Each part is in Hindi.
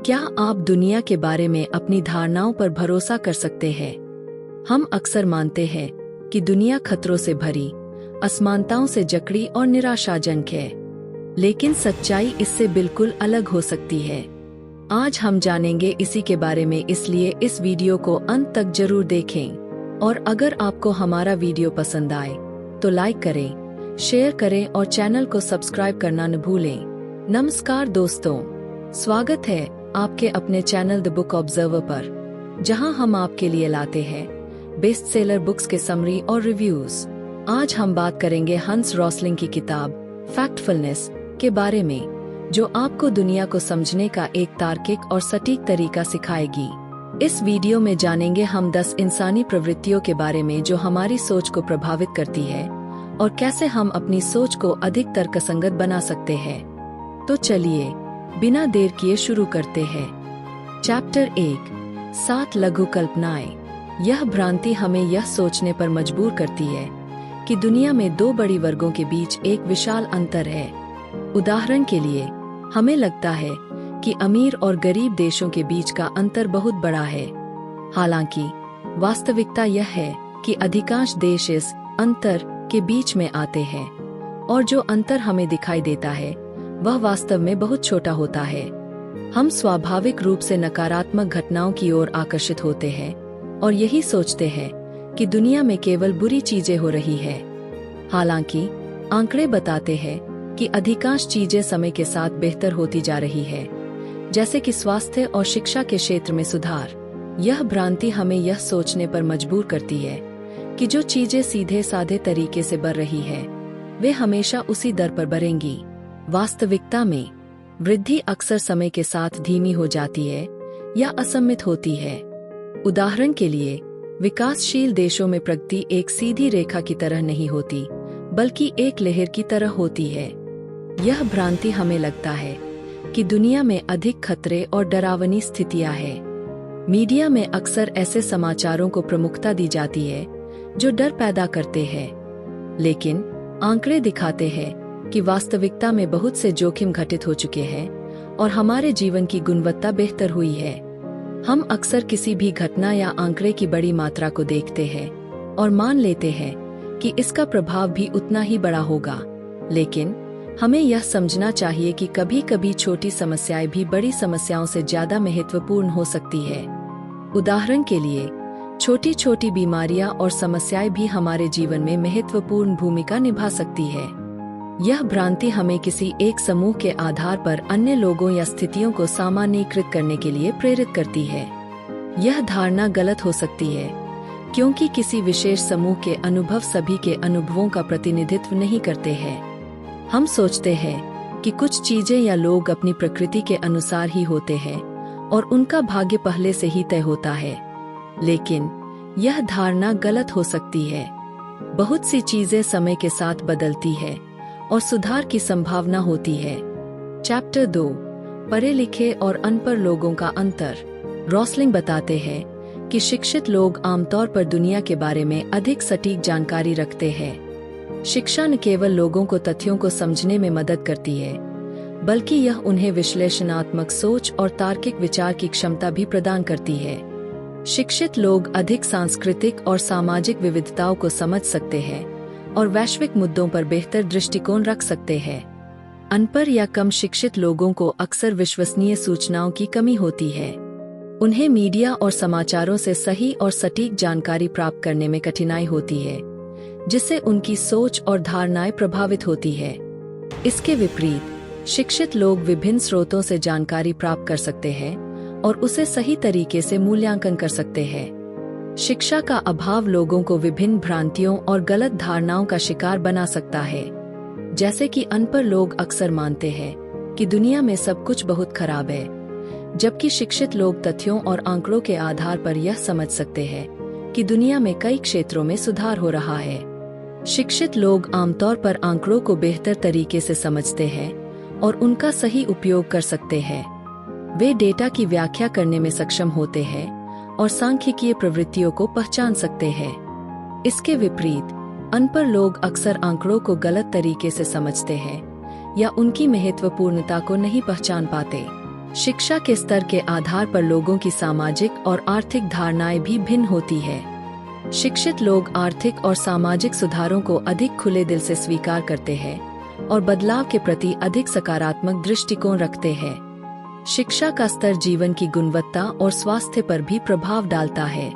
क्या आप दुनिया के बारे में अपनी धारणाओं पर भरोसा कर सकते हैं? हम अक्सर मानते हैं कि दुनिया खतरों से भरी, असमानताओं से जकड़ी और निराशाजनक है। लेकिन सच्चाई इससे बिल्कुल अलग हो सकती है। आज हम जानेंगे इसी के बारे में, इसलिए इस वीडियो को अंत तक जरूर देखें। और अगर आपको हमारा वीडियो पसंद आए तो लाइक करें, शेयर करें और चैनल को सब्सक्राइब करना न भूलें। नमस्कार दोस्तों, स्वागत है आपके अपने चैनल द बुक ऑब्जर्वर पर, जहां हम आपके लिए लाते हैं बेस्ट सेलर बुक्स के समरी और रिव्यूज। आज हम बात करेंगे हंस रॉसलिंग की किताब फैक्टफुलनेस के बारे में, जो आपको दुनिया को समझने का एक तार्किक और सटीक तरीका सिखाएगी। इस वीडियो में जानेंगे हम 10 इंसानी प्रवृत्तियों के बारे में जो हमारी सोच को प्रभावित करती है और कैसे हम अपनी सोच को अधिक तर्कसंगत बना सकते हैं। तो चलिए बिना देर किए शुरू करते हैं। चैप्टर 1, 7 लघु कल्पनाएं। यह भ्रांति हमें यह सोचने पर मजबूर करती है कि दुनिया में 2 बड़ी वर्गों के बीच एक विशाल अंतर है। उदाहरण के लिए, हमें लगता है कि अमीर और गरीब देशों के बीच का अंतर बहुत बड़ा है। हालांकि वास्तविकता यह है कि अधिकांश देश इस अंतर के बीच में आते हैं, और जो अंतर हमें दिखाई देता है वह वास्तव में बहुत छोटा होता है। हम स्वाभाविक रूप से नकारात्मक घटनाओं की ओर आकर्षित होते हैं और यही सोचते हैं कि दुनिया में केवल बुरी चीजें हो रही है। हालांकि आंकड़े बताते हैं कि अधिकांश चीजें समय के साथ बेहतर होती जा रही है, जैसे कि स्वास्थ्य और शिक्षा के क्षेत्र में सुधार। यह भ्रांति हमें यह सोचने पर मजबूर करती है कि जो चीजें सीधे साधे तरीके से बढ़ रही है वे हमेशा उसी दर पर बढ़ेंगी। वास्तविकता में वृद्धि अक्सर समय के साथ धीमी हो जाती है या असममित होती है। उदाहरण के लिए, विकासशील देशों में प्रगति एक सीधी रेखा की तरह नहीं होती, बल्कि एक लहर की तरह होती है। यह भ्रांति हमें लगता है कि दुनिया में अधिक खतरे और डरावनी स्थितियां हैं। मीडिया में अक्सर ऐसे समाचारों को प्रमुखता दी जाती है जो डर पैदा करते हैं, लेकिन आंकड़े दिखाते हैं कि वास्तविकता में बहुत से जोखिम घटित हो चुके हैं और हमारे जीवन की गुणवत्ता बेहतर हुई है। हम अक्सर किसी भी घटना या आंकड़े की बड़ी मात्रा को देखते हैं और मान लेते हैं कि इसका प्रभाव भी उतना ही बड़ा होगा, लेकिन हमें यह समझना चाहिए कि कभी-कभी छोटी समस्याएं भी बड़ी समस्याओं से ज्यादा महत्वपूर्ण हो सकती है। उदाहरण के लिए, छोटी छोटी बीमारियां और समस्याएं भी हमारे जीवन में महत्वपूर्ण भूमिका निभा सकती है। यह भ्रांति हमें किसी एक समूह के आधार पर अन्य लोगों या स्थितियों को सामान्यीकृत करने के लिए प्रेरित करती है। यह धारणा गलत हो सकती है, क्योंकि किसी विशेष समूह के अनुभव सभी के अनुभवों का प्रतिनिधित्व नहीं करते हैं। हम सोचते हैं कि कुछ चीजें या लोग अपनी प्रकृति के अनुसार ही होते हैं और उनका भाग्य पहले से ही तय होता है, लेकिन यह धारणा गलत हो सकती है। बहुत सी चीजें समय के साथ बदलती है और सुधार की संभावना होती है। चैप्टर 2, पढ़े लिखे और अनपढ़ लोगों का अंतर। रॉसलिंग बताते हैं कि शिक्षित लोग आमतौर पर दुनिया के बारे में अधिक सटीक जानकारी रखते हैं। शिक्षा न केवल लोगों को तथ्यों को समझने में मदद करती है, बल्कि यह उन्हें विश्लेषणात्मक सोच और तार्किक विचार की क्षमता भी प्रदान करती है। शिक्षित लोग अधिक सांस्कृतिक और सामाजिक विविधताओं को समझ सकते हैं और वैश्विक मुद्दों पर बेहतर दृष्टिकोण रख सकते हैं। अनपढ़ या कम शिक्षित लोगों को अक्सर विश्वसनीय सूचनाओं की कमी होती है। उन्हें मीडिया और समाचारों से सही और सटीक जानकारी प्राप्त करने में कठिनाई होती है, जिससे उनकी सोच और धारणाएं प्रभावित होती है। इसके विपरीत, शिक्षित लोग विभिन्न स्रोतों से जानकारी प्राप्त कर सकते हैं और उसे सही तरीके से मूल्यांकन कर सकते हैं। शिक्षा का अभाव लोगों को विभिन्न भ्रांतियों और गलत धारणाओं का शिकार बना सकता है। जैसे कि अनपढ़ लोग अक्सर मानते हैं कि दुनिया में सब कुछ बहुत खराब है, जबकि शिक्षित लोग तथ्यों और आंकड़ों के आधार पर यह समझ सकते हैं कि दुनिया में कई क्षेत्रों में सुधार हो रहा है। शिक्षित लोग आमतौर पर आंकड़ों को बेहतर तरीके से समझते हैं और उनका सही उपयोग कर सकते हैं। वे डेटा की व्याख्या करने में सक्षम होते हैं और सांख्यिकीय प्रवृत्तियों को पहचान सकते हैं। इसके विपरीत, अनपढ़ लोग अक्सर आंकड़ों को गलत तरीके से समझते हैं या उनकी महत्वपूर्णता को नहीं पहचान पाते। शिक्षा के स्तर के आधार पर लोगों की सामाजिक और आर्थिक धारणाएं भी भिन्न होती है। शिक्षित लोग आर्थिक और सामाजिक सुधारों को अधिक खुले दिल से स्वीकार करते हैं और बदलाव के प्रति अधिक सकारात्मक दृष्टिकोण रखते हैं। शिक्षा का स्तर जीवन की गुणवत्ता और स्वास्थ्य पर भी प्रभाव डालता है।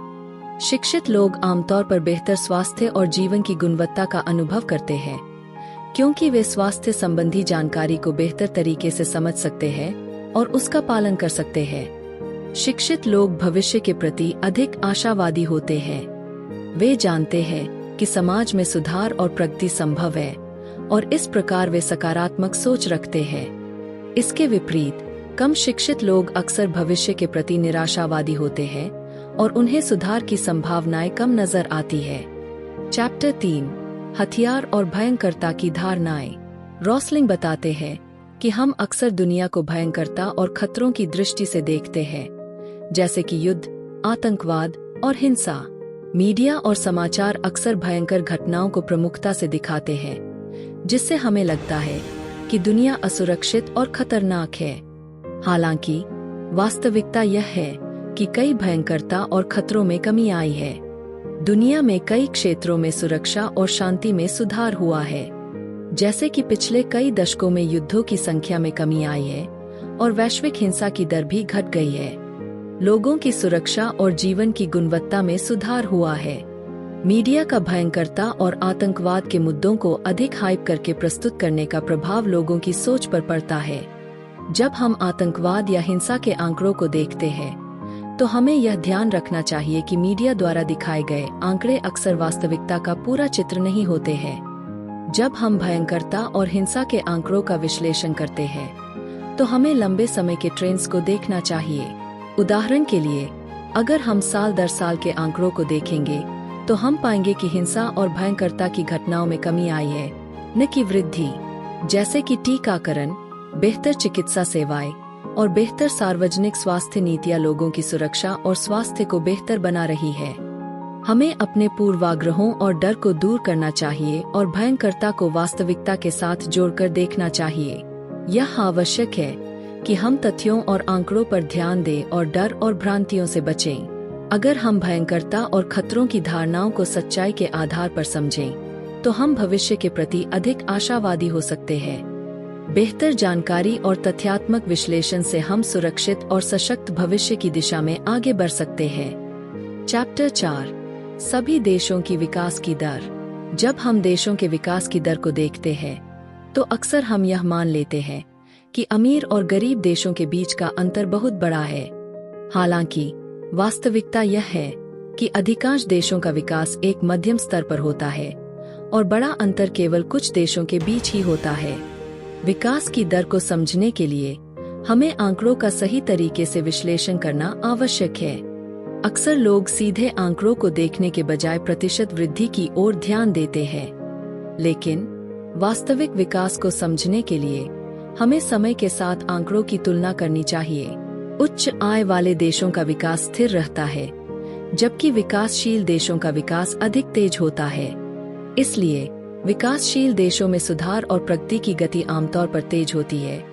शिक्षित लोग आमतौर पर बेहतर स्वास्थ्य और जीवन की गुणवत्ता का अनुभव करते हैं, क्योंकि वे स्वास्थ्य संबंधी जानकारी को बेहतर तरीके से समझ सकते हैं और उसका पालन कर सकते हैं। शिक्षित लोग भविष्य के प्रति अधिक आशावादी होते हैं। वे जानते हैं कि समाज में सुधार और प्रगति संभव है और इस प्रकार वे सकारात्मक सोच रखते हैं। इसके विपरीत कम शिक्षित लोग अक्सर भविष्य के प्रति निराशावादी होते हैं और उन्हें सुधार की संभावनाएं कम नजर आती है। चैप्टर 3, हथियार और भयंकरता की धारणाएं। रोसलिंग बताते हैं कि हम अक्सर दुनिया को भयंकरता और खतरों की दृष्टि से देखते हैं, जैसे कि युद्ध, आतंकवाद और हिंसा। मीडिया और समाचार अक्सर भयंकर घटनाओं को प्रमुखता से दिखाते हैं, जिससे हमें लगता है कि दुनिया असुरक्षित और खतरनाक है। हालांकि वास्तविकता यह है कि कई भयंकरता और खतरों में कमी आई है। दुनिया में कई क्षेत्रों में सुरक्षा और शांति में सुधार हुआ है, जैसे कि पिछले कई दशकों में युद्धों की संख्या में कमी आई है और वैश्विक हिंसा की दर भी घट गई है। लोगों की सुरक्षा और जीवन की गुणवत्ता में सुधार हुआ है। मीडिया का भयंकरता और आतंकवाद के मुद्दों को अधिक हाइप करके प्रस्तुत करने का प्रभाव लोगों की सोच पर पड़ता है। जब हम आतंकवाद या हिंसा के आंकड़ों को देखते हैं, तो हमें यह ध्यान रखना चाहिए कि मीडिया द्वारा दिखाए गए आंकड़े अक्सर वास्तविकता का पूरा चित्र नहीं होते हैं। जब हम भयंकरता और हिंसा के आंकड़ों का विश्लेषण करते हैं, तो हमें लंबे समय के ट्रेंड्स को देखना चाहिए। उदाहरण के लिए, अगर हम साल दर साल के आंकड़ों को देखेंगे, तो हम पाएंगे कि हिंसा और भयंकरता की घटनाओं में कमी आई है, न कि वृद्धि। जैसे कि टीकाकरण, बेहतर चिकित्सा सेवाएं और बेहतर सार्वजनिक स्वास्थ्य नीतियां लोगों की सुरक्षा और स्वास्थ्य को बेहतर बना रही है। हमें अपने पूर्वाग्रहों और डर को दूर करना चाहिए और भयंकरता को वास्तविकता के साथ जोड़कर देखना चाहिए। यह आवश्यक है कि हम तथ्यों और आंकड़ों पर ध्यान दें और डर और भ्रांतियों से बचें। अगर हम भयंकरता और खतरों की धारणाओं को सच्चाई के आधार पर समझें, तो हम भविष्य के प्रति अधिक आशावादी हो सकते हैं। बेहतर जानकारी और तथ्यात्मक विश्लेषण से हम सुरक्षित और सशक्त भविष्य की दिशा में आगे बढ़ सकते हैं। चैप्टर 4, सभी देशों की विकास की दर। जब हम देशों के विकास की दर को देखते हैं, तो अक्सर हम यह मान लेते हैं कि अमीर और गरीब देशों के बीच का अंतर बहुत बड़ा है। हालांकि वास्तविकता यह है कि अधिकांश देशों का विकास एक मध्यम स्तर पर होता है और बड़ा अंतर केवल कुछ देशों के बीच ही होता है। विकास की दर को समझने के लिए हमें आंकड़ों का सही तरीके से विश्लेषण करना आवश्यक है। अक्सर लोग सीधे आंकड़ों को देखने के बजाय प्रतिशत वृद्धि की ओर ध्यान देते हैं, लेकिन वास्तविक विकास को समझने के लिए हमें समय के साथ आंकड़ों की तुलना करनी चाहिए। उच्च आय वाले देशों का विकास स्थिर रहता है, जबकि विकासशील देशों का विकास अधिक तेज होता है। इसलिए विकासशील देशों में सुधार और प्रगति की गति आमतौर पर तेज होती है,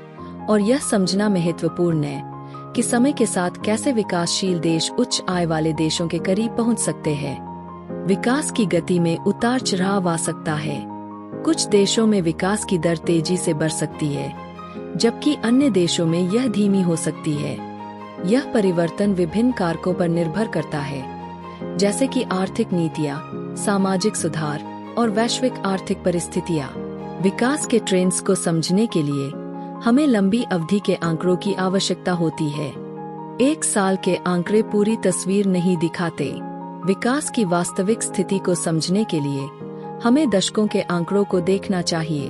और यह समझना महत्वपूर्ण है कि समय के साथ कैसे विकासशील देश उच्च आय वाले देशों के करीब पहुंच सकते हैं। विकास की गति में उतार चढ़ाव आ सकता है। कुछ देशों में विकास की दर तेजी से बढ़ सकती है, जबकि अन्य देशों में यह धीमी हो सकती है। यह परिवर्तन विभिन्न कारकों पर निर्भर करता है, जैसे कि आर्थिक नीतियां, सामाजिक सुधार और वैश्विक आर्थिक परिस्थितियां। विकास के ट्रेंड्स को समझने के लिए हमें लंबी अवधि के आंकड़ों की आवश्यकता होती है। एक साल के आंकड़े पूरी तस्वीर नहीं दिखाते। विकास की वास्तविक स्थिति को समझने के लिए हमें दशकों के आंकड़ों को देखना चाहिए।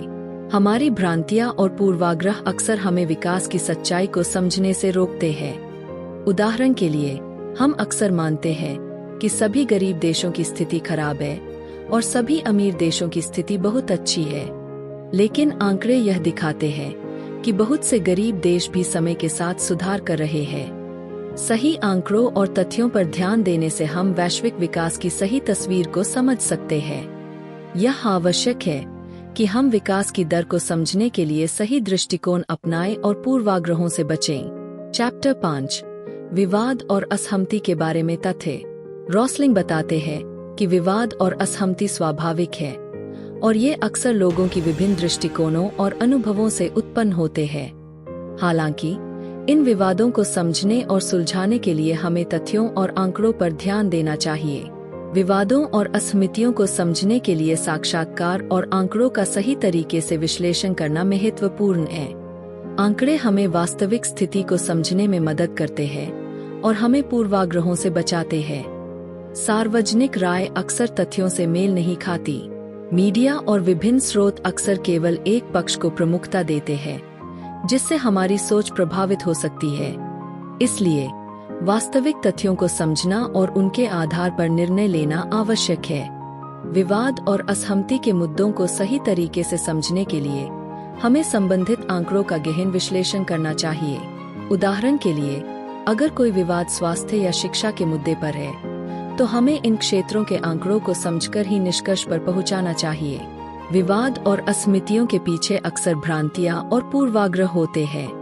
हमारी भ्रांतियां और पूर्वाग्रह अक्सर हमें विकास की सच्चाई को समझने से रोकते हैं। उदाहरण के लिए, हम अक्सर मानते हैं कि सभी गरीब देशों की स्थिति खराब है और सभी अमीर देशों की स्थिति बहुत अच्छी है। लेकिन आंकड़े यह दिखाते हैं कि बहुत से गरीब देश भी समय के साथ सुधार कर रहे हैं। सही आंकड़ों और तथ्यों पर ध्यान देने से हम वैश्विक विकास की सही तस्वीर को समझ सकते हैं। यह आवश्यक है कि हम विकास की दर को समझने के लिए सही दृष्टिकोण अपनाएं और पूर्वाग्रहों से बचें। चैप्टर 5 विवाद और असहमति के बारे में तथ्य। रॉसलिंग बताते हैं कि विवाद और असहमति स्वाभाविक है और ये अक्सर लोगों की विभिन्न दृष्टिकोणों और अनुभवों से उत्पन्न होते हैं। हालांकि इन विवादों को समझने और सुलझाने के लिए हमें तथ्यों और आंकड़ों पर ध्यान देना चाहिए। विवादों और असहमतियों को समझने के लिए साक्षात्कार और आंकड़ों का सही तरीके से विश्लेषण करना महत्वपूर्ण है। आंकड़े हमें वास्तविक स्थिति को समझने में मदद करते हैं और हमें पूर्वाग्रहों से बचाते हैं। सार्वजनिक राय अक्सर तथ्यों से मेल नहीं खाती। मीडिया और विभिन्न स्रोत अक्सर केवल एक पक्ष को प्रमुखता देते हैं, जिससे हमारी सोच प्रभावित हो सकती है। इसलिए वास्तविक तथ्यों को समझना और उनके आधार पर निर्णय लेना आवश्यक है। विवाद और असहमति के मुद्दों को सही तरीके से समझने के लिए हमें संबंधित आंकड़ों का गहन विश्लेषण करना चाहिए। उदाहरण के लिए, अगर कोई विवाद स्वास्थ्य या शिक्षा के मुद्दे पर है, तो हमें इन क्षेत्रों के आंकड़ों को समझकर ही निष्कर्ष पर पहुंचाना चाहिए। विवाद और असहमतियों के पीछे अक्सर भ्रांतियां और पूर्वाग्रह होते हैं।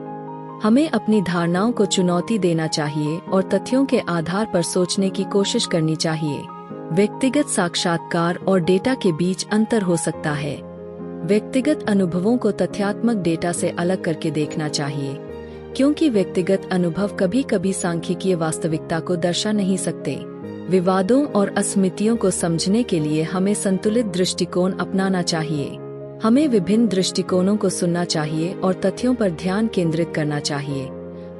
हमें अपनी धारणाओं को चुनौती देना चाहिए और तथ्यों के आधार पर सोचने की कोशिश करनी चाहिए। व्यक्तिगत साक्षात्कार और डेटा के बीच अंतर हो सकता है। व्यक्तिगत अनुभवों को तथ्यात्मक डेटा से अलग करके देखना चाहिए, क्योंकि व्यक्तिगत अनुभव कभी-कभी सांख्यिकीय वास्तविकता को दर्शा नहीं सकते। विवादों और असहमतियों को समझने के लिए हमें संतुलित दृष्टिकोण अपनाना चाहिए। हमें विभिन्न दृष्टिकोणों को सुनना चाहिए और तथ्यों पर ध्यान केंद्रित करना चाहिए,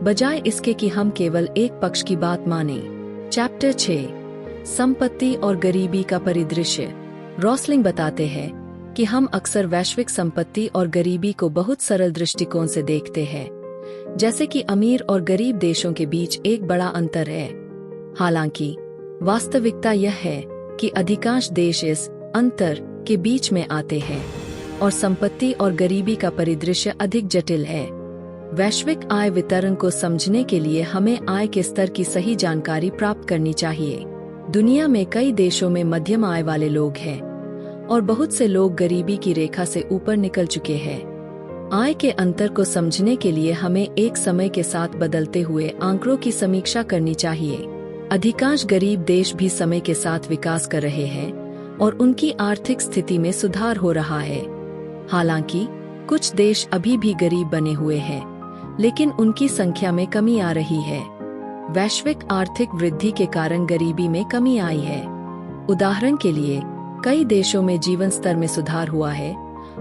बजाय इसके कि हम केवल एक पक्ष की बात मानें। चैप्टर 6 संपत्ति और गरीबी का परिदृश्य। रॉसलिंग बताते हैं कि हम अक्सर वैश्विक संपत्ति और गरीबी को बहुत सरल दृष्टिकोण से देखते हैं, जैसे कि अमीर और गरीब देशों के बीच एक बड़ा अंतर है। हालांकि वास्तविकता यह है कि अधिकांश देश इस अंतर के बीच में आते हैं और संपत्ति और गरीबी का परिदृश्य अधिक जटिल है। वैश्विक आय वितरण को समझने के लिए हमें आय के स्तर की सही जानकारी प्राप्त करनी चाहिए। दुनिया में कई देशों में मध्यम आय वाले लोग हैं और बहुत से लोग गरीबी की रेखा से ऊपर निकल चुके हैं। आय के अंतर को समझने के लिए हमें एक समय के साथ बदलते हुए आंकड़ों की समीक्षा करनी चाहिए। अधिकांश गरीब देश भी समय के साथ विकास कर रहे हैं और उनकी आर्थिक स्थिति में सुधार हो रहा है। हालांकि कुछ देश अभी भी गरीब बने हुए हैं, लेकिन उनकी संख्या में कमी आ रही है। वैश्विक आर्थिक वृद्धि के कारण गरीबी में कमी आई है। उदाहरण के लिए, कई देशों में जीवन स्तर में सुधार हुआ है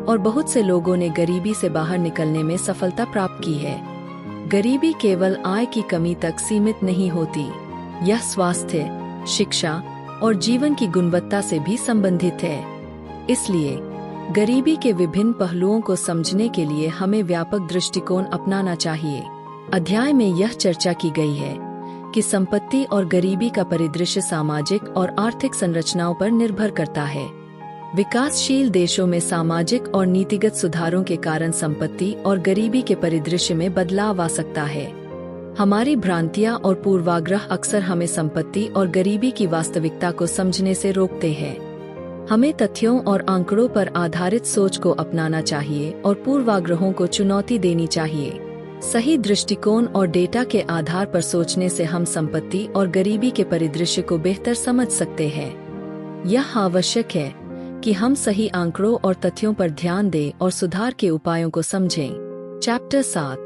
और बहुत से लोगों ने गरीबी से बाहर निकलने में सफलता प्राप्त की है। गरीबी केवल आय की कमी तक सीमित नहीं होती, यह स्वास्थ्य, शिक्षा और जीवन की गुणवत्ता से भी संबंधित है। इसलिए गरीबी के विभिन्न पहलुओं को समझने के लिए हमें व्यापक दृष्टिकोण अपनाना चाहिए। अध्याय में यह चर्चा की गई है कि संपत्ति और गरीबी का परिदृश्य सामाजिक और आर्थिक संरचनाओं पर निर्भर करता है। विकासशील देशों में सामाजिक और नीतिगत सुधारों के कारण संपत्ति और गरीबी के परिदृश्य में बदलाव आ सकता है। हमारी भ्रांतियां और पूर्वाग्रह अक्सर हमें संपत्ति और गरीबी की वास्तविकता को समझने से रोकते हैं। हमें तथ्यों और आंकड़ों पर आधारित सोच को अपनाना चाहिए और पूर्वाग्रहों को चुनौती देनी चाहिए। सही दृष्टिकोण और डेटा के आधार पर सोचने से हम संपत्ति और गरीबी के परिदृश्य को बेहतर समझ सकते हैं। यह आवश्यक है कि हम सही आंकड़ों और तथ्यों पर ध्यान दें और सुधार के उपायों को समझें। चैप्टर 7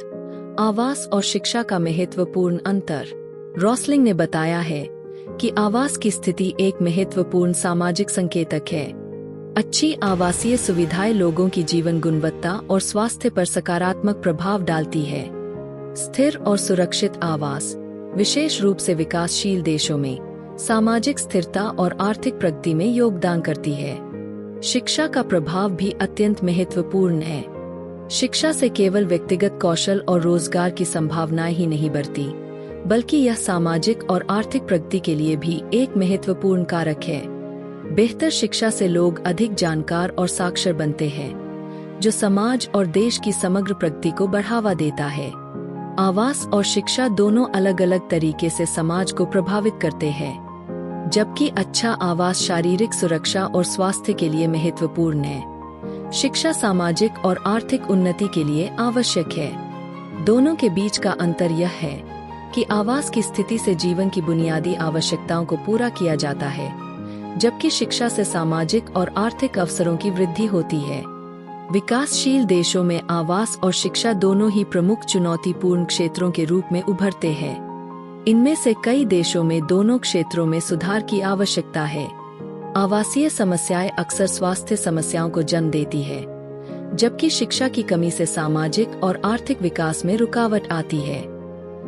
आवास और शिक्षा का महत्वपूर्ण अंतर। रॉसलिंग ने बताया है कि आवास की स्थिति एक महत्वपूर्ण सामाजिक संकेतक है। अच्छी आवासीय सुविधाएं लोगों की जीवन गुणवत्ता और स्वास्थ्य पर सकारात्मक प्रभाव डालती है। स्थिर और सुरक्षित आवास, विशेष रूप से विकासशील देशों में, सामाजिक स्थिरता और आर्थिक प्रगति में योगदान करती है। शिक्षा का प्रभाव भी अत्यंत महत्वपूर्ण है। शिक्षा से केवल व्यक्तिगत कौशल और रोजगार की संभावनाएं ही नहीं बढ़ती, बल्कि यह सामाजिक और आर्थिक प्रगति के लिए भी एक महत्वपूर्ण कारक है। बेहतर शिक्षा से लोग अधिक जानकार और साक्षर बनते हैं, जो समाज और देश की समग्र प्रगति को बढ़ावा देता है। आवास और शिक्षा दोनों अलग अलग तरीके से समाज को प्रभावित करते हैं। जबकि अच्छा आवास शारीरिक सुरक्षा और स्वास्थ्य के लिए महत्वपूर्ण है, शिक्षा सामाजिक और आर्थिक उन्नति के लिए आवश्यक है। दोनों के बीच का अंतर यह है कि आवास की स्थिति से जीवन की बुनियादी आवश्यकताओं को पूरा किया जाता है, जबकि शिक्षा से सामाजिक और आर्थिक अवसरों की वृद्धि होती है। विकासशील देशों में आवास और शिक्षा दोनों ही प्रमुख चुनौतीपूर्ण क्षेत्रों के रूप में उभरते हैं। इनमें से कई देशों में दोनों क्षेत्रों में सुधार की आवश्यकता है। आवासीय समस्याएं अक्सर स्वास्थ्य समस्याओं को जन्म देती है, जबकि शिक्षा की कमी से सामाजिक और आर्थिक विकास में रुकावट आती है।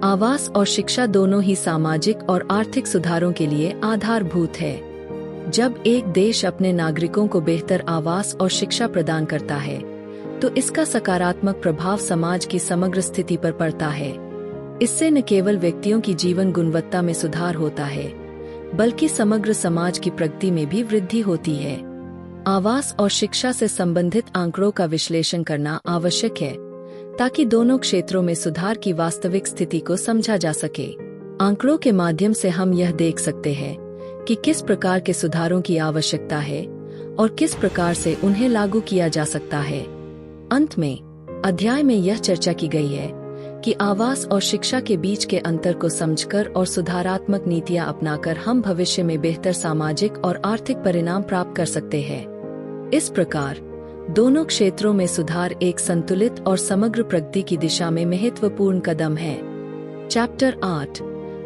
आवास और शिक्षा दोनों ही सामाजिक और आर्थिक सुधारों के लिए आधारभूत है। जब एक देश अपने नागरिकों को बेहतर आवास और शिक्षा प्रदान करता है, तो इसका सकारात्मक प्रभाव समाज की समग्र स्थिति पर पड़ता है। इससे न केवल व्यक्तियों की जीवन गुणवत्ता में सुधार होता है, बल्कि समग्र समाज की प्रगति में भी वृद्धि होती है। आवास और शिक्षा से संबंधित आंकड़ों का विश्लेषण करना आवश्यक है, ताकि दोनों क्षेत्रों में सुधार की वास्तविक स्थिति को समझा जा सके। आंकड़ों के माध्यम से हम यह देख सकते हैं कि किस प्रकार के सुधारों की आवश्यकता है और किस प्रकार से उन्हें लागू किया जा सकता है। अंत में अध्याय में यह चर्चा की गई है कि आवास और शिक्षा के बीच के अंतर को समझकर और सुधारात्मक नीतियां अपनाकर हम भविष्य में बेहतर सामाजिक और आर्थिक परिणाम प्राप्त कर सकते हैं। इस प्रकार दोनों क्षेत्रों में सुधार एक संतुलित और समग्र प्रगति की दिशा में महत्वपूर्ण कदम है। चैप्टर 8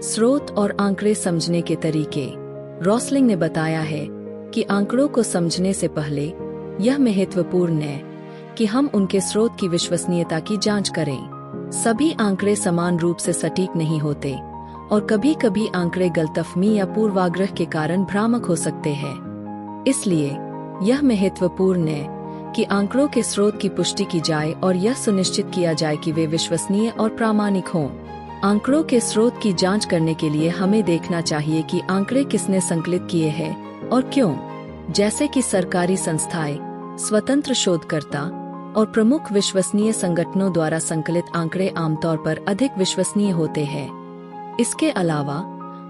स्रोत और आंकड़े समझने के तरीके। रॉसलिंग ने बताया है कि आंकड़ों को समझने से पहले यह महत्वपूर्ण है कि हम उनके स्रोत की विश्वसनीयता की जांच करें। सभी आंकड़े समान रूप से सटीक नहीं होते और कभी-कभी आंकड़े गलतफहमी या पूर्वाग्रह के कारण भ्रामक हो सकते हैं। इसलिए यह महत्वपूर्ण है कि आंकड़ों के स्रोत की पुष्टि की जाए और यह सुनिश्चित किया जाए कि वे विश्वसनीय और प्रामाणिक हों। आंकड़ों के स्रोत की जांच करने के लिए हमें देखना चाहिए कि आंकड़े किसने संकलित किए हैं और क्यों, जैसे कि सरकारी संस्थाएं, स्वतंत्र शोधकर्ता और प्रमुख विश्वसनीय संगठनों द्वारा संकलित आंकड़े आमतौर पर अधिक विश्वसनीय होते हैं। इसके अलावा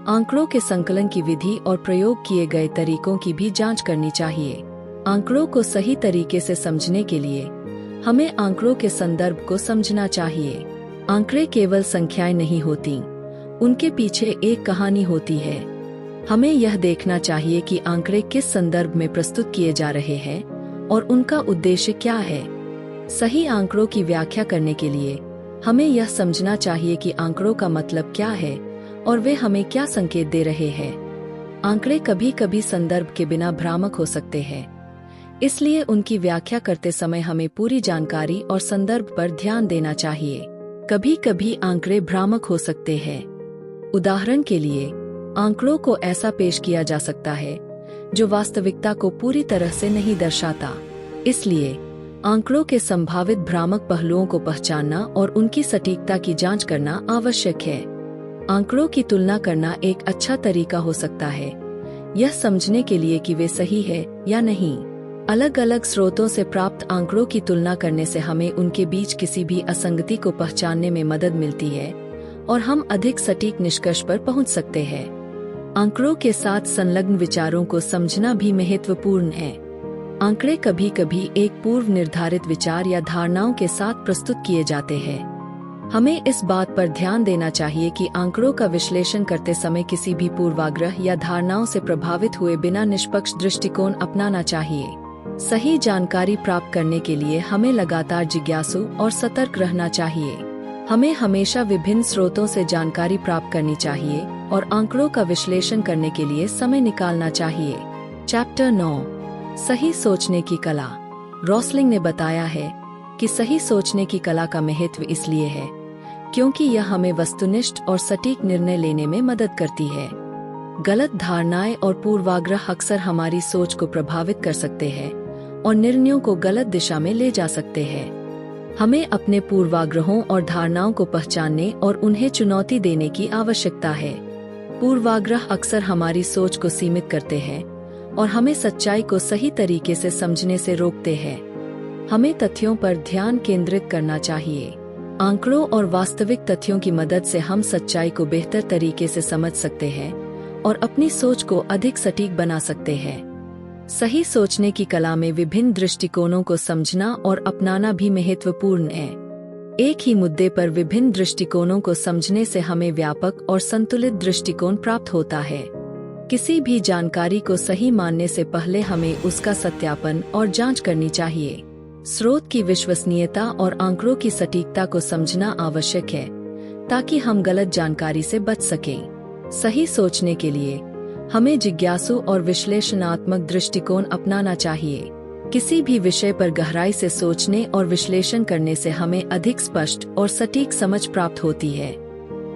आंकड़ों के संकलन की विधि और प्रयोग किए गए तरीकों की भी जांच करनी चाहिए। आंकड़ों को सही तरीके से समझने के लिए हमें आंकड़ों के संदर्भ को समझना चाहिए। आंकड़े केवल संख्याएं नहीं होती, उनके पीछे एक कहानी होती है। हमें यह देखना चाहिए कि आंकड़े किस संदर्भ में प्रस्तुत किए जा रहे हैं और उनका उद्देश्य क्या है। सही आंकड़ों की व्याख्या करने के लिए हमें यह समझना चाहिए कि आंकड़ों का मतलब क्या है और वे हमें क्या संकेत दे रहे हैं। आंकड़े कभी कभी संदर्भ के बिना भ्रामक हो सकते हैं, इसलिए उनकी व्याख्या करते समय हमें पूरी जानकारी और संदर्भ पर ध्यान देना चाहिए। कभी कभी आंकड़े भ्रामक हो सकते हैं। उदाहरण के लिए, आंकड़ों को ऐसा पेश किया जा सकता है जो वास्तविकता को पूरी तरह से नहीं दर्शाता। इसलिए आंकड़ों के संभावित भ्रामक पहलुओं को पहचानना और उनकी सटीकता की जांच करना आवश्यक है। आंकड़ों की तुलना करना एक अच्छा तरीका हो सकता है, यह समझने के लिए कि वे सही है या नहीं। अलग अलग स्रोतों से प्राप्त आंकड़ों की तुलना करने से हमें उनके बीच किसी भी असंगति को पहचानने में मदद मिलती है और हम अधिक सटीक निष्कर्ष पर पहुंच सकते हैं। आंकड़ों के साथ संलग्न विचारों को समझना भी महत्वपूर्ण है। आंकड़े कभी कभी एक पूर्व निर्धारित विचार या धारणाओं के साथ प्रस्तुत किए जाते हैं। हमें इस बात पर ध्यान देना चाहिए कि आंकड़ों का विश्लेषण करते समय किसी भी पूर्वाग्रह या धारणाओं से प्रभावित हुए बिना निष्पक्ष दृष्टिकोण अपनाना चाहिए। सही जानकारी प्राप्त करने के लिए हमें लगातार जिज्ञासु और सतर्क रहना चाहिए। हमें हमेशा विभिन्न स्रोतों से जानकारी प्राप्त करनी चाहिए और आंकड़ों का विश्लेषण करने के लिए समय निकालना चाहिए। चैप्टर 9 सही सोचने की कला। रॉसलिंग ने बताया है कि सही सोचने की कला का महत्व इसलिए है क्योंकि यह हमें वस्तुनिष्ठ और सटीक निर्णय लेने में मदद करती है। गलत धारणाएं और पूर्वाग्रह अक्सर हमारी सोच को प्रभावित कर सकते हैं और निर्णयों को गलत दिशा में ले जा सकते हैं। हमें अपने पूर्वाग्रहों और धारणाओं को पहचानने और उन्हें चुनौती देने की आवश्यकता है। पूर्वाग्रह अक्सर हमारी सोच को सीमित करते हैं और हमें सच्चाई को सही तरीके से समझने से रोकते हैं। हमें तथ्यों पर ध्यान केंद्रित करना चाहिए। आंकड़ों और वास्तविक तथ्यों की मदद से हम सच्चाई को बेहतर तरीके से समझ सकते हैं और अपनी सोच को अधिक सटीक बना सकते हैं। सही सोचने की कला में विभिन्न दृष्टिकोणों को समझना और अपनाना भी महत्वपूर्ण है। एक ही मुद्दे पर विभिन्न दृष्टिकोणों को समझने से हमें व्यापक और संतुलित दृष्टिकोण प्राप्त होता है। किसी भी जानकारी को सही मानने से पहले हमें उसका सत्यापन और जांच करनी चाहिए। स्रोत की विश्वसनीयता और आंकड़ों की सटीकता को समझना आवश्यक है ताकि हम गलत जानकारी से बच सकें। सही सोचने के लिए हमें जिज्ञासु और विश्लेषणात्मक दृष्टिकोण अपनाना चाहिए। किसी भी विषय पर गहराई से सोचने और विश्लेषण करने से हमें अधिक स्पष्ट और सटीक समझ प्राप्त होती है।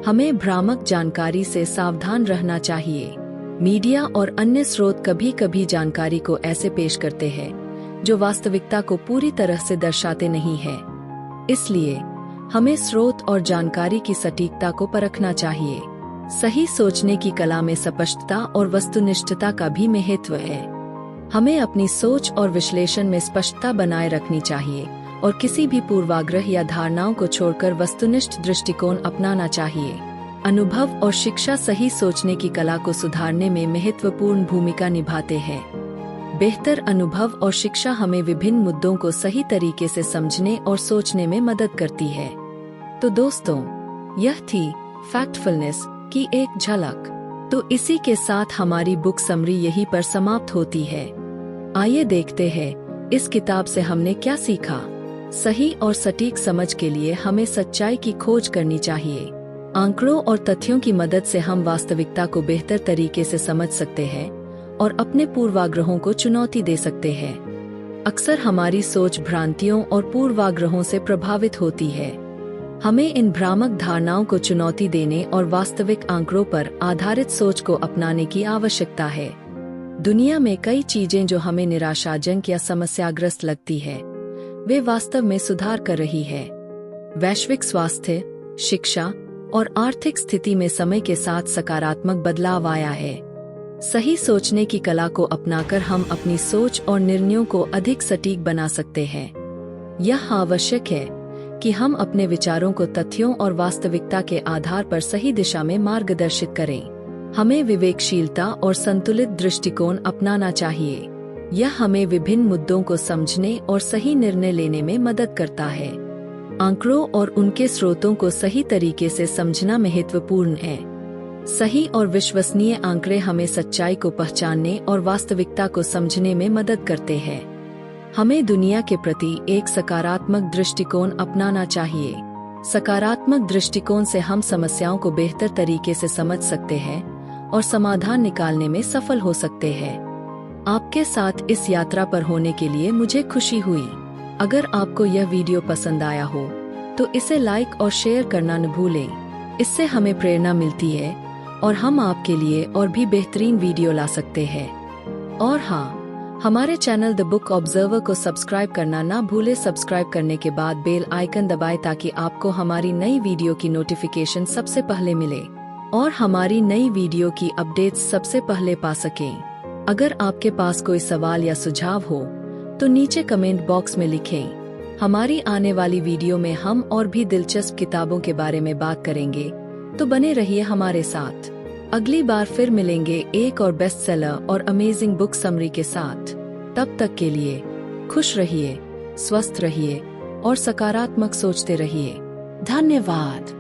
हमें भ्रामक जानकारी से सावधान रहना चाहिए। मीडिया और अन्य स्रोत कभी कभी जानकारी को ऐसे पेश करते हैं जो वास्तविकता को पूरी तरह से दर्शाते नहीं है। इसलिए हमें स्रोत और जानकारी की सटीकता को परखना चाहिए। सही सोचने की कला में स्पष्टता और वस्तुनिष्ठता का भी महत्व है। हमें अपनी सोच और विश्लेषण में स्पष्टता बनाए रखनी चाहिए और किसी भी पूर्वाग्रह या धारणाओं को छोड़कर वस्तुनिष्ठ दृष्टिकोण अपनाना चाहिए। अनुभव और शिक्षा सही सोचने की कला को सुधारने में महत्वपूर्ण भूमिका निभाते हैं। बेहतर अनुभव और शिक्षा हमें विभिन्न मुद्दों को सही तरीके से समझने और सोचने में मदद करती है। तो दोस्तों, यह थी फैक्टफुलनेस की एक झलक। तो इसी के साथ हमारी बुक समरी यहीं पर समाप्त होती है। आइए देखते हैं इस किताब से हमने क्या सीखा। सही और सटीक समझ के लिए हमें सच्चाई की खोज करनी चाहिए। आंकड़ों और तथ्यों की मदद से हम वास्तविकता को बेहतर तरीके से समझ सकते हैं और अपने पूर्वाग्रहों को चुनौती दे सकते हैं। अक्सर हमारी सोच भ्रांतियों और पूर्वाग्रहों से प्रभावित होती है। हमें इन भ्रामक धारणाओं को चुनौती देने और वास्तविक आंकड़ों पर आधारित सोच को अपनाने की आवश्यकता है। दुनिया में कई चीजें जो हमें निराशाजनक या समस्याग्रस्त लगती है, वे वास्तव में सुधार कर रही है। वैश्विक स्वास्थ्य, शिक्षा और आर्थिक स्थिति में समय के साथ सकारात्मक बदलाव आया है। सही सोचने की कला को अपनाकर हम अपनी सोच और निर्णयों को अधिक सटीक बना सकते हैं। यह आवश्यक है कि हम अपने विचारों को तथ्यों और वास्तविकता के आधार पर सही दिशा में मार्गदर्शित करें। हमें विवेकशीलता और संतुलित दृष्टिकोण अपनाना चाहिए। यह हमें विभिन्न मुद्दों को समझने और सही निर्णय लेने में मदद करता है। आंकड़ों और उनके स्रोतों को सही तरीके से समझना महत्वपूर्ण है। सही और विश्वसनीय आंकड़े हमें सच्चाई को पहचानने और वास्तविकता को समझने में मदद करते हैं। हमें दुनिया के प्रति एक सकारात्मक दृष्टिकोण अपनाना चाहिए। सकारात्मक दृष्टिकोण से हम समस्याओं को बेहतर तरीके से समझ सकते हैं और समाधान निकालने में सफल हो सकते हैं। आपके साथ इस यात्रा पर होने के लिए मुझे खुशी हुई। अगर आपको यह वीडियो पसंद आया हो तो इसे लाइक और शेयर करना न भूलें। इससे हमें प्रेरणा मिलती है और हम आपके लिए और भी बेहतरीन वीडियो ला सकते हैं। और हाँ, हमारे चैनल द बुक ऑब्जर्वर को सब्सक्राइब करना ना भूले। सब्सक्राइब करने के बाद बेल आइकन दबाएं ताकि आपको हमारी नई वीडियो की नोटिफिकेशन सबसे पहले मिले और हमारी नई वीडियो की अपडेट्स सबसे पहले पा सकें। अगर आपके पास कोई सवाल या सुझाव हो तो नीचे कमेंट बॉक्स में लिखें। हमारी आने वाली वीडियो में हम और भी दिलचस्प किताबों के बारे में बात करेंगे, तो बने रहिए हमारे साथ। अगली बार फिर मिलेंगे एक और बेस्ट सेलर और अमेजिंग बुक समरी के साथ। तब तक के लिए खुश रहिए, स्वस्थ रहिए और सकारात्मक सोचते रहिए। धन्यवाद।